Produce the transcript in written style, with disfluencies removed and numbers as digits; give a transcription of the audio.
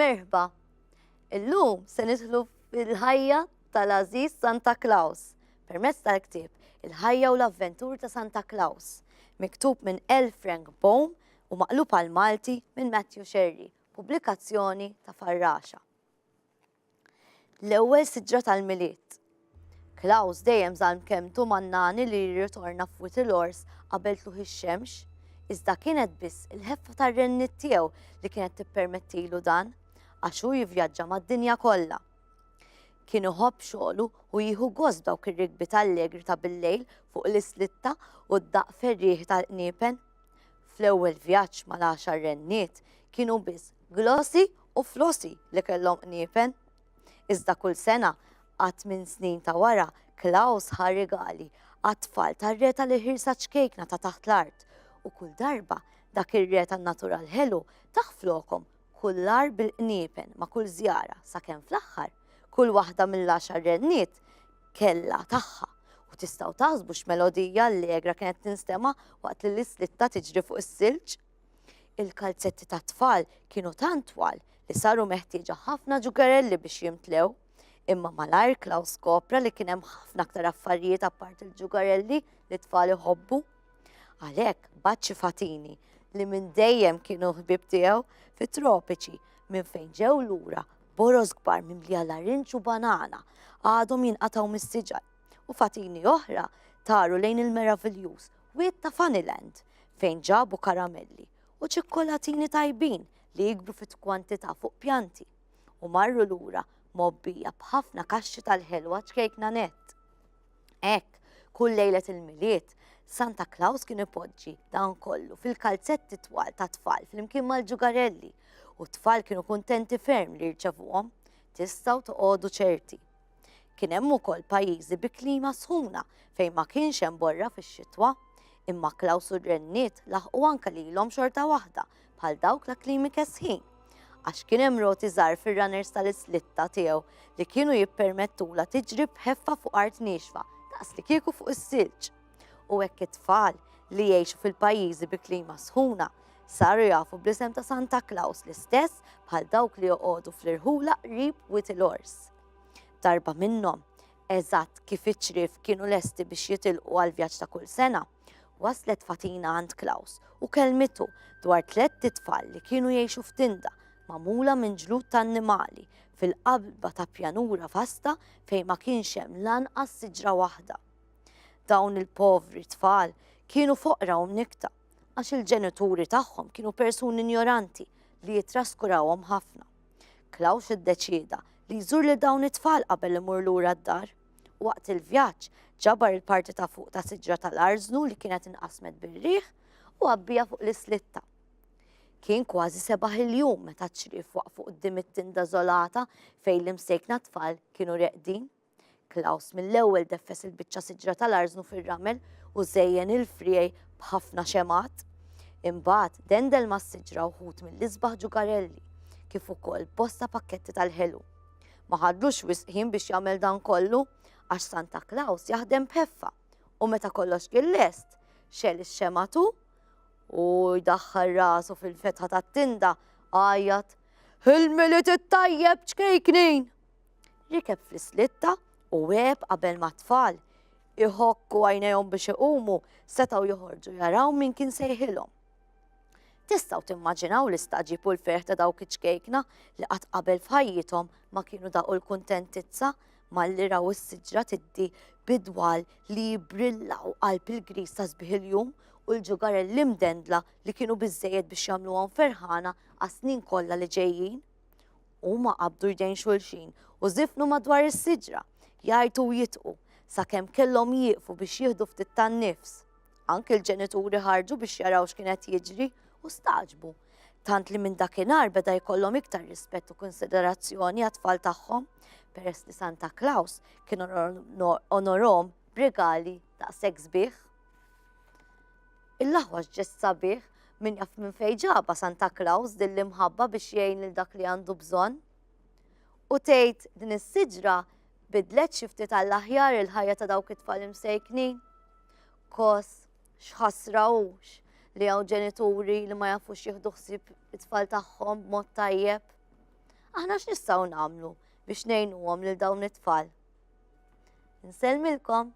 Merħba, illum se nidħlu fil-ħajja tal-Aziz Santa Claus permezz tal-ktieb Il-ħajja u l-avventur ta' Santa Claus, miktub minn L. Frank Baum u maqlub għal Malti minn Matthew Sherry, pubblikazzjoni ta' Farraxa. L-ewwel siġra tal-miliet. Klaus dejjem żalm kemmtu man-nani li jirritorna f'wit il-ors qabel tluħ ix-xemx, iżda kienet biss il-ħeffa tar-rennit tiegħu li kienet tippermettilu dan għax hu jivvjaġġa mad-dinja kollha. Kien iħobb xogħlu u jieħu gost dawk ir-rikbi allegri ta' bil-lejl fuq l-islitta u d-daq ferrieħ tal-qniepen. Fl-ewwel vjaġġ mal-10 renniet kienu biss Glossi u Flossi li kellhom qniepen. Iżda kull sena għat minn snin ta' wara Klaus ħar rigali għat-tfal tar-reta li ħirsa ċkejkna ta' taħt l-art u kull darba dak ir-reta natural ħelu taħ flokhom kullar bil-qniepen ma' kull żjara sakemm fl-aħħar kull waħda mill-10 renniet kellha tagħha u tistgħu taħsbu x'melodija allegra kienet tinstema' waqt li l-islitta tiġri fuq is-silġ. Il-kalzetti tat-tfal kienu tant twal li saru meħtieġa ħafna ġugarelli biex jimtlew, imma malajr Klaus skopra li kien hemm ħafna aktar affarijiet apart il-ġugarelli li t-tfal iħobbu. Għalhekk bad xi fatini li minn dejjem kienu ħbieb tiegħu fit-tropiċi minn fejn ġew lura boros kbar mimli għal-arinċ u banana għadhom jinqataw mis-siġar u fatini oħra taru lejn il-meravigliuż wied ta' Funnyland fejn ġabu karamelli u ċikkolatini tajbin li jikbru fit-kwantità fuq pjanti u marru lura mobbija b'ħafna kaxxi tal-ħelwa ċkejkna nett. Hekk, kull lejlet il-miliet, Santa Claus kien ipoġġi dan kollu fil-kalzetti twal ta' tfal flimkien mal-ġugarelli u t-tfal kienu kuntenti ferm li rċevuhom, tistgħu toqgħodu ċerti. Kien hemm ukoll pajjiżi bi klima sħuna fejn ma kienx hemm borra fix-xitwa, imma Klaus u r-renniet laħqu anke lilhom xorta waħda bħal dawk l-klimi kesħin għax kien hemm roti żgħar fir-runners tal-islitta tiegħu li kienu jippermettula tiġri b'ħeffa fuq art nixfa daqs li kieku fuq is-silġ. U hekk it-tfal li jgħixu fil-pajjiżi bi klima sħuna saru jafu bl-isem ta' Santa Claus l-istess bħal dawk li joqogħdu fl-irħula qrib wied il-ors. Darba minnhom, eżatt kif iċ-ċrief kienu lesti biex jitilqu għall-vjaġġ ta' kull sena, waslet fatina għand Klaus u kelmitu dwar 3 titfal li kienu jgħixu f'tinda magħmula minn ġlud ta' annimali fil-qalba ta' pjanura vasta fejn ma kienx hemm lanqas siġra waħda. Dawn il-povri tfal kienu foqra u mnikta għax il-ġenituri tagħhom kienu persuni ignoranti li jitraskurawhom ħafna. Klaus iddeċieda li jżur lil dawn it-tfal qabel imur lura d-dar. Waqt il-vjaġġ ġabar il-parti ta' fuq ta' siġra tal-arżnu li kienet inqasmet bir-riħ u għabbija fuq l-islitta. Kien kważi sebaħ il-jum meta ċrief waqfu quddiem it-tinda żolata fejn l-imsejkna tfal kienu reqdin. Klaus mill-ewwel deffes il-biċċa siġra tal-arżnu fir-ramel u żejjen il-frij b'ħafna xemat. Imbagħad dendel mas-siġra wħud mill-isbaħ ġugarelli kif ukoll bosta pakketti tal-ħelu. Ma ħadlux wisq ħin biex jagħmel dan kollu għax Santa Claus jaħdem b'ħeffa u meta kollox kien lest xel ix-xematu u jdaħħal rasu fil-fetħa tat-tinda għajjat "Il-miliet it-tajjeb ċkejknin!" Rikeb fl-islitta u web qabel ma tfal iħokku għajnejhom biex iqumu setgħu joħorġu jaraw min kien sejħilhom. Tistgħu timmaġinaw l-istaġib u l-ferħ ta' dawk iċ-ċkejkna li qatt qabel f'ħajjithom ma kienu daqgħu l-kuntentizza malli raw is-siġra tiddi bidwal li jibrillaw qalb il-gris ta' sbieħ il-jum u l-ġugarelli mdendla li kienu biżżejjed biex jagħmluhom ferħana għas-snin kollha li ġejjin. Huma qabdu jdejn xulxin u żifnu madwar is-siġra jgħajtu u jitqu sakemm kellhom jieqfu biex jieħdu ftit tan-nifs. Anke l-ġenituri ħarġu biex jaraw x'kienet jiġri u staġbu, tant li minn dakinhar beda jkollhom iktar rispett u konsiderazzjoni għat-tfal tagħhom peress li Santa Claus kien onorhom b'rigali daqshekk sbieħ. Il-laħwaġ ġest sabiħ min jaf minn fejn ġaba Santa Claus din l-imħabba biex jgħin lil dak li għandu bżonn. U tgħid din is-siġra bidlet xi ftit għall-aħjar il-ħajja ta' dawk it-tfal imsejknin. Kos x'ħasrawx li hawn ġenituri li ma jafux jieħdu ħsieb it-tfal tagħhom b'mod tajjeb. aħna x'nistgħu nagħmlu biex ngħinuhom lil dawn it-tfal. Insellmilkom.